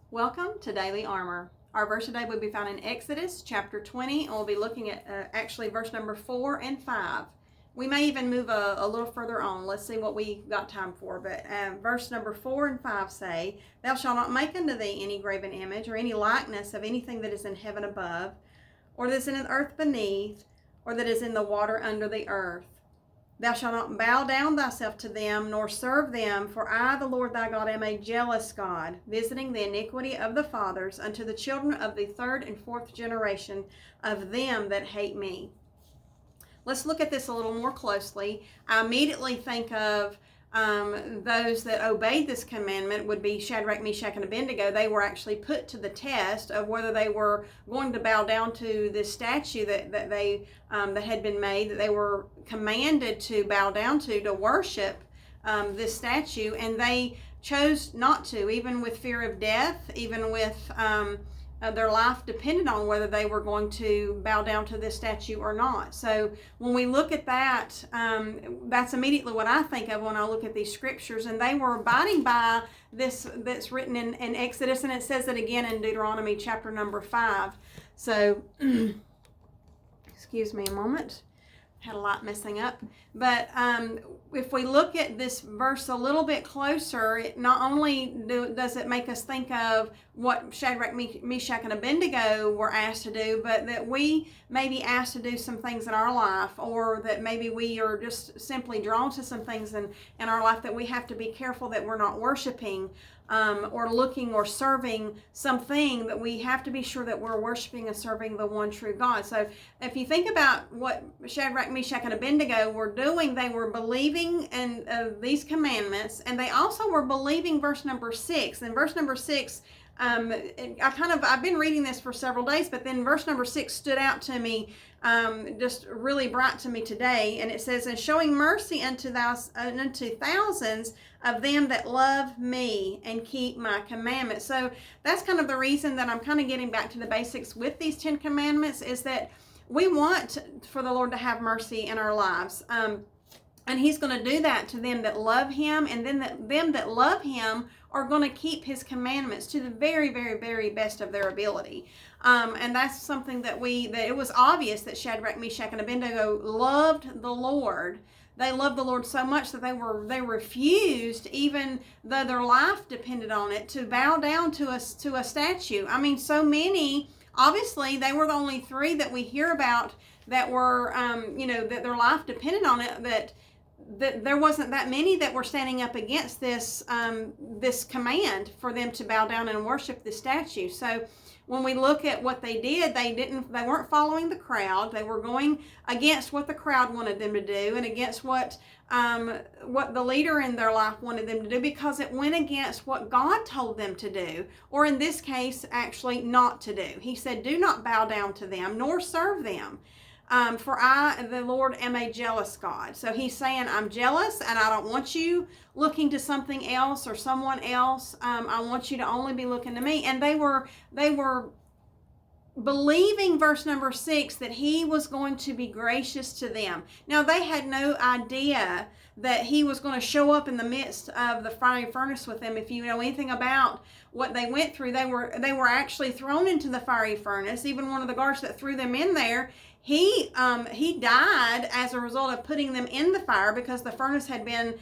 Welcome to Daily Armor. Our verse today will be found in Exodus chapter 20, and we'll be looking at actually verse number 4 and 5. We may even move a little further on. Let's see what we got time for. But verse number 4 and 5 say, "Thou shalt not make unto thee any graven image or any likeness of anything that is in heaven above, or that is in the earth beneath, or that is in the water under the earth. Thou shalt not bow down thyself to them, nor serve them, for I, the Lord thy God, am a jealous God, visiting the iniquity of the fathers unto the children of the third and fourth generation of them that hate me." Let's look at this a little more closely. I immediately think of those that obeyed this commandment would be Shadrach, Meshach, and Abednego. They were actually put to the test of whether they were going to bow down to this statue that had been made, that they were commanded to bow down to worship this statue, and they chose not to, even with fear of death, even with their life depended on whether they were going to bow down to this statue or not. So when we look at that, that's immediately what I think of when I look at these scriptures. And they were abiding by this that's written in Exodus, and it says it again in Deuteronomy chapter number 5. So, excuse me a moment. Had a lot messing up. But if we look at this verse a little bit closer, it not only does it make us think of what Shadrach, Meshach, and Abednego were asked to do, but that we may be asked to do some things in our life, or that maybe we are just simply drawn to some things in our life that we have to be careful that we're not worshiping or looking or serving something, that we have to be sure that we're worshiping and serving the one true God. So if you think about what Shadrach, Meshach, and Abednego were doing, they were believing in these commandments, and they also were believing verse number 6. And verse number 6, I've been reading this for several days, but then verse number 6 stood out to me, just really bright to me today. And it says, "And showing mercy unto thousands of them that love me and keep my commandments." So that's kind of the reason that I'm kind of getting back to the basics with these 10 commandments, is that we want for the Lord to have mercy in our lives. And he's going to do that to them that love him, and then them that love him are going to keep his commandments to the very, very, very best of their ability. And that's something that it was obvious that Shadrach, Meshach, and Abednego loved the Lord. They loved the Lord so much that they refused, even though their life depended on it, to bow down to a statue. I mean, so many. Obviously, they were the only 3 that we hear about that were, that their life depended on it, that there wasn't that many that were standing up against this command for them to bow down and worship the statue. So when we look at what they did, they weren't following the crowd. They were going against what the crowd wanted them to do, and against what the leader in their life wanted them to do, because it went against what God told them to do, or in this case, actually not to do. He said, "Do not bow down to them, nor serve them. For I, the Lord, am a jealous God." So he's saying, I'm jealous, and I don't want you looking to something else or someone else. I want you to only be looking to me. And they were believing, verse number 6, that he was going to be gracious to them. Now, they had no idea that he was going to show up in the midst of the fiery furnace with them. If you know anything about what they went through, they were actually thrown into the fiery furnace. Even one of the guards that threw them in there, he died as a result of putting them in the fire, because the furnace had been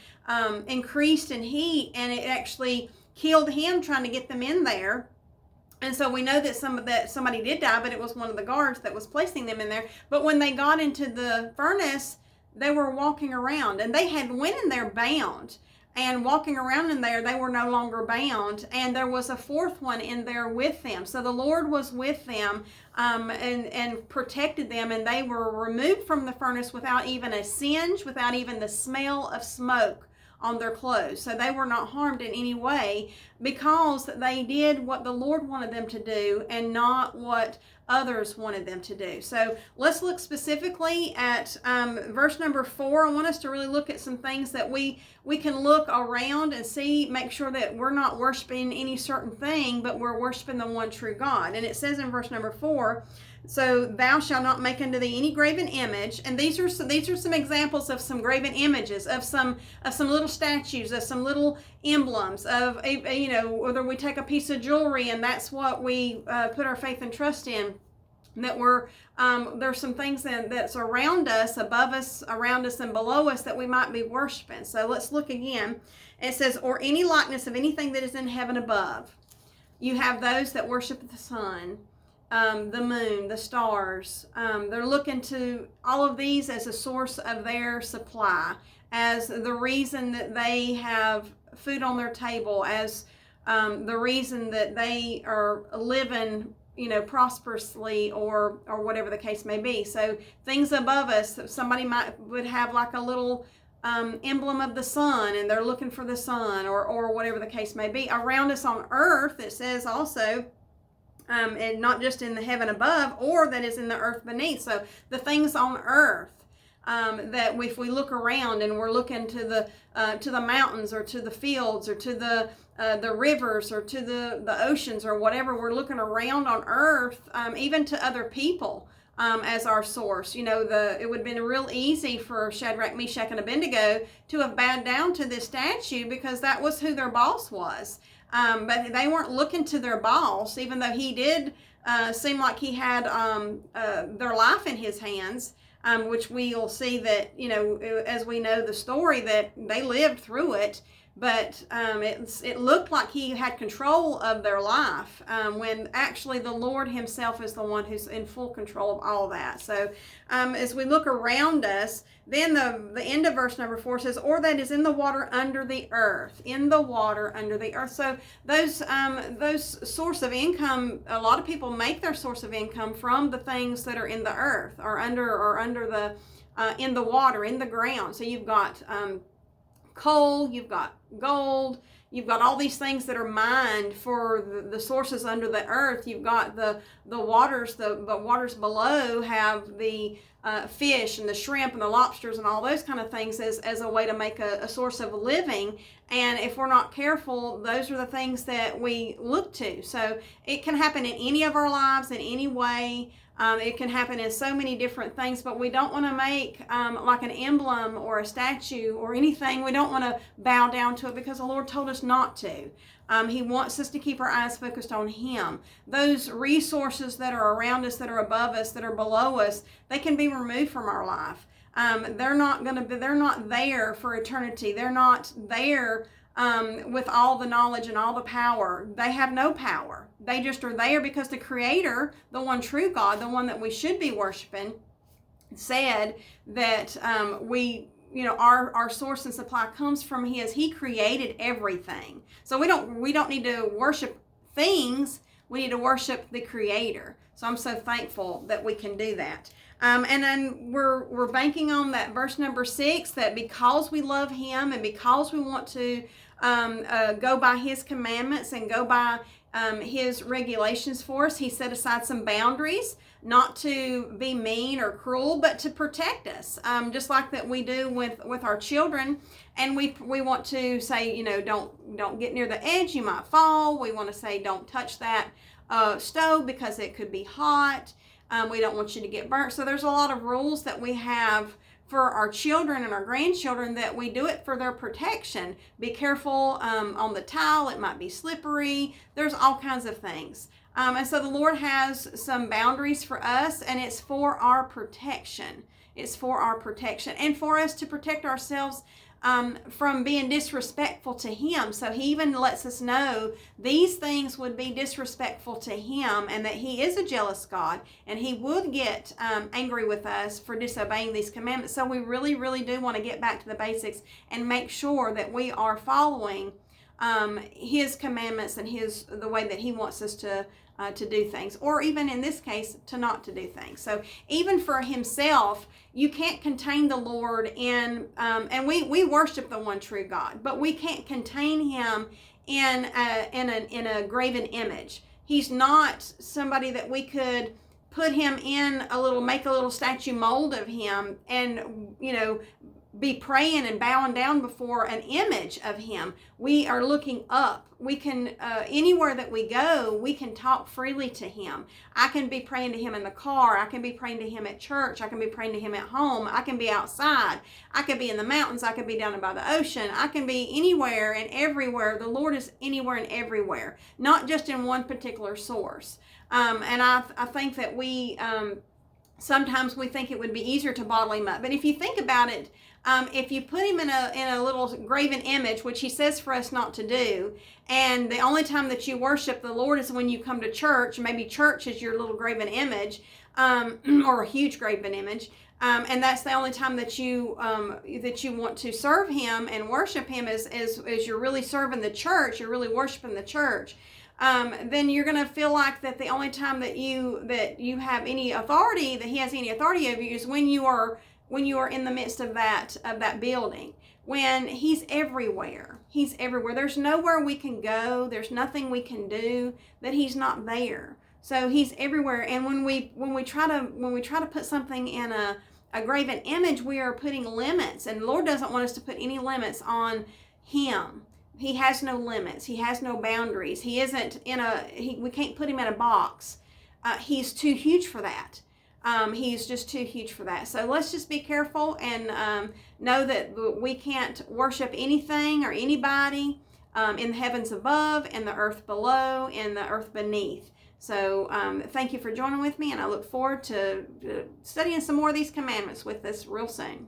increased in heat, and it actually killed him trying to get them in there. And so we know that somebody did die, but it was one of the guards that was placing them in there. But when they got into the furnace, they were walking around, and they had went in there bound. And walking around in there, they were no longer bound. And there was a 4th one in there with them. So the Lord was with them and protected them. And they were removed from the furnace without even a singe, without even the smell of smoke on their clothes. So they were not harmed in any way, because they did what the Lord wanted them to do and not what others wanted them to do. So let's look specifically at verse number 4. I want us to really look at some things that we can look around and see, make sure that we're not worshiping any certain thing, but we're worshiping the one true God. And it says in verse number 4, "So thou shalt not make unto thee any graven image." And these are some examples of some graven images, of some little statues, of some little emblems of, whether we take a piece of jewelry and that's what we put our faith and trust in, that there's some things that's around us, above us, around us, and below us that we might be worshiping. So let's look again. It says, or any likeness of anything that is in heaven above. You have those that worship the sun, the moon, the stars. They're looking to all of these as a source of their supply, as the reason that they have food on their table, as the reason that they are living, prosperously, or whatever the case may be. So things above us, somebody would have like a little emblem of the sun, and they're looking for the sun, or whatever the case may be. Around us on earth, it says also, and not just in the heaven above, or that is in the earth beneath. So the things on earth, that if we look around and we're looking to the mountains, or to the fields, or to the rivers, or to the oceans, or whatever, we're looking around on earth, even to other people, as our source. It would have been real easy for Shadrach, Meshach, and Abednego to have bowed down to this statue, because that was who their boss was. But they weren't looking to their boss, even though he did seem like he had their life in his hands, which we'll see that, as we know the story, that they lived through it. But it looked like he had control of their life, when actually the Lord himself is the one who's in full control of all that. So as we look around us, then the end of verse number 4 says, or that is in the water under the earth. In the water under the earth. So those source of income, a lot of people make their source of income from the things that are in the earth, or under the in the water, in the ground. So you've got coal, you've got gold, you've got all these things that are mined for the sources under the earth. You've got the waters, the waters below have the fish and the shrimp and the lobsters and all those kind of things as a way to make a source of living. And if we're not careful, those are the things that we look to. So it can happen in any of our lives, in any way. It can happen in so many different things, but we don't want to make like an emblem or a statue or anything. We don't want to bow down to it, because the Lord told us not to. He wants us to keep our eyes focused on Him. Those resources that are around us, that are above us, that are below us, they can be removed from our life. They're not there for eternity. They're not there with all the knowledge and all the power. They have no power. They just are there because the Creator, the one true God, the one that we should be worshiping, said that our source and supply comes from His. He created everything. So we don't need to worship things. We need to worship the Creator. So I'm so thankful that we can do that. And then we're banking on that verse number 6, that because we love Him and because we want to go by His commandments and go by His regulations for us, He set aside some boundaries, not to be mean or cruel, but to protect us, just like that we do with our children. And we want to say, don't get near the edge, you might fall. We want to say, don't touch that stove because it could be hot. We don't want you to get burnt. So there's a lot of rules that we have for our children and our grandchildren, that we do it for their protection. Be careful on the tile. It might be slippery. There's all kinds of things. And so the Lord has some boundaries for us, and it's for our protection. It's for our protection, and for us to protect ourselves from being disrespectful to Him. So He even lets us know these things would be disrespectful to Him, and that He is a jealous God, and He would get angry with us for disobeying these commandments. So we really, really do want to get back to the basics and make sure that we are following His commandments and the way that He wants us to do things, or even in this case, to not to do things. So even for Himself, you can't contain the Lord in, and we worship the one true God, but we can't contain Him in a graven image. He's not somebody that we could put Him in make a little statue mold of Him, and be praying and bowing down before an image of him. We are looking up. We can, anywhere that we go, we can talk freely to him. I can be praying to him in the car. I can be praying to him at church. I can be praying to him at home. I can be outside. I could be in the mountains. I could be down by the ocean. I can be anywhere and everywhere. The Lord is anywhere and everywhere, not just in one particular source. And I think that we, sometimes we think it would be easier to bottle him up. But if you think about it, if you put him in a little graven image, which he says for us not to do, and the only time that you worship the Lord is when you come to church, maybe church is your little graven image, or a huge graven image, and that's the only time that you want to serve him and worship him is you're really serving the church, you're really worshiping the church. Then you're going to feel like that the only time that you have any authority, that he has any authority over you, is when you are in the midst of that building. When he's everywhere. He's everywhere. There's nowhere we can go. There's nothing we can do that he's not there. So he's everywhere. And when we try to put something in a graven image, we are putting limits. And the Lord doesn't want us to put any limits on him. He has no limits. He has no boundaries. He isn't we can't put him in a box. He's too huge for that. He's just too huge for that. So let's just be careful and know that we can't worship anything or anybody in the heavens above, in the earth below, in the earth beneath. So thank you for joining with me, and I look forward to studying some more of these commandments with us real soon.